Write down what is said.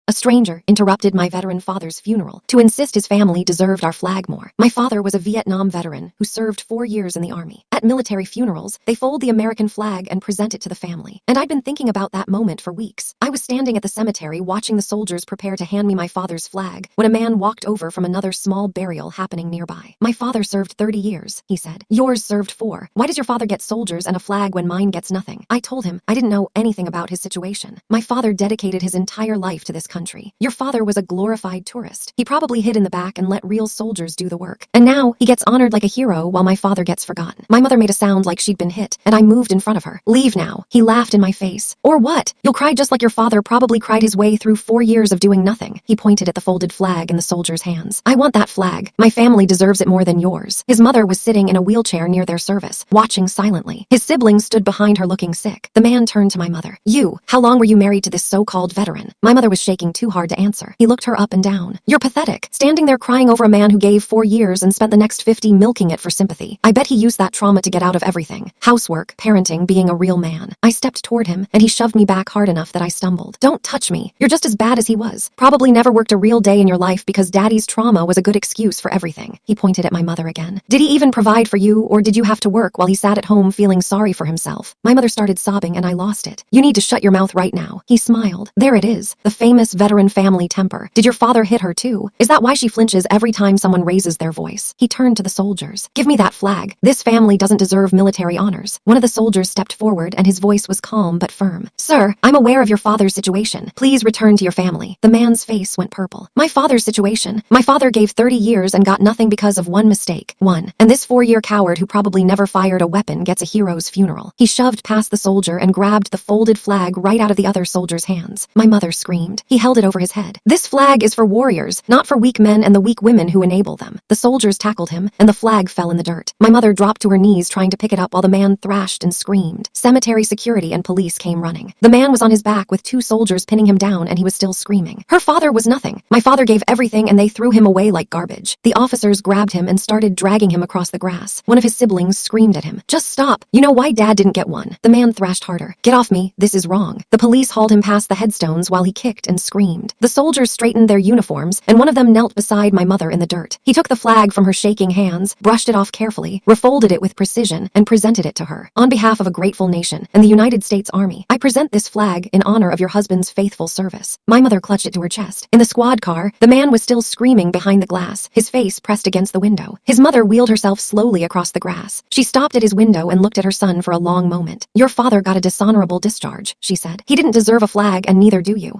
A stranger interrupted my veteran father's funeral to insist his family deserved our flag more. My father was a Vietnam veteran who served 4 years in the army. At military funerals, they fold the American flag and present it to the family. And I'd been thinking about that moment for weeks. I was standing at the cemetery watching the soldiers prepare to hand me my father's flag when a man walked over from another small burial happening nearby. My father served 30 years, he said. Yours served 4. Why does your father get soldiers and a flag when mine gets nothing? I told him I didn't know anything about his situation. My father dedicated his entire life to this country. Your father was a glorified tourist. He probably hid in the back and let real soldiers do the work. And now he gets honored like a hero while my father gets forgotten. My mother made a sound like she'd been hit, and I moved in front of her. Leave now. He laughed in my face. Or what? You'll cry just like your father probably cried his way through 4 years of doing nothing. He pointed at the folded flag in the soldier's hands. I want that flag. My family deserves it more than yours. His mother was sitting in a wheelchair near their service, watching silently. His siblings stood behind her looking sick. The man turned to my mother. You, how long were you married to this so-called veteran? My mother was shaking too hard to answer. He looked her up and down. You're pathetic. Standing there crying over a man who gave 4 years and spent the next 50 milking it for sympathy. I bet he used that trauma to get out of everything. Housework, parenting, being a real man. I stepped toward him, and he shoved me back hard enough that I stumbled. Don't touch me. You're just as bad as he was. Probably never worked a real day in your life because daddy's trauma was a good excuse for everything. He pointed at my mother again. Did he even provide for you, or did you have to work while he sat at home feeling sorry for himself? My mother started sobbing and I lost it. You need to shut your mouth right now. He smiled. There it is. The famous veteran family temper. Did your father hit her too? Is that why she flinches every time someone raises their voice? He turned to the soldiers. Give me that flag. This family doesn't deserve military honors. One of the soldiers stepped forward and his voice was calm but firm. Sir, I'm aware of your father's situation. Please return to your family. The man's face went purple. My father's situation? My father gave 30 years and got nothing because of one mistake. And this 4-year coward who probably never fired a weapon gets a hero's funeral. He shoved past the soldier and grabbed the folded flag right out of the other soldier's hands. My mother screamed. He held it over his head. This flag is for warriors, not for weak men and the weak women who enable them. The soldiers tackled him, and the flag fell in the dirt. My mother dropped to her knees trying to pick it up while the man thrashed and screamed. Cemetery security and police came running. The man was on his back with 2 soldiers pinning him down, and he was still screaming. Her father was nothing. My father gave everything, and they threw him away like garbage. The officers grabbed him and started dragging him across the grass. One of his siblings screamed at him. Just stop. You know why Dad didn't get one? The man thrashed harder. Get off me. This is wrong. The police hauled him past the headstones while he kicked and screamed. The soldiers straightened their uniforms, and one of them knelt beside my mother in the dirt. He took the flag from her shaking hands, brushed it off carefully, refolded it with precision, and presented it to her. On behalf of a grateful nation and the United States Army, I present this flag in honor of your husband's faithful service. My mother clutched it to her chest. In the squad car, the man was still screaming behind the glass, his face pressed against the window. His mother wheeled herself slowly across the grass. She stopped at his window and looked at her son for a long moment. Your father got a dishonorable discharge, she said. He didn't deserve a flag, and neither do you.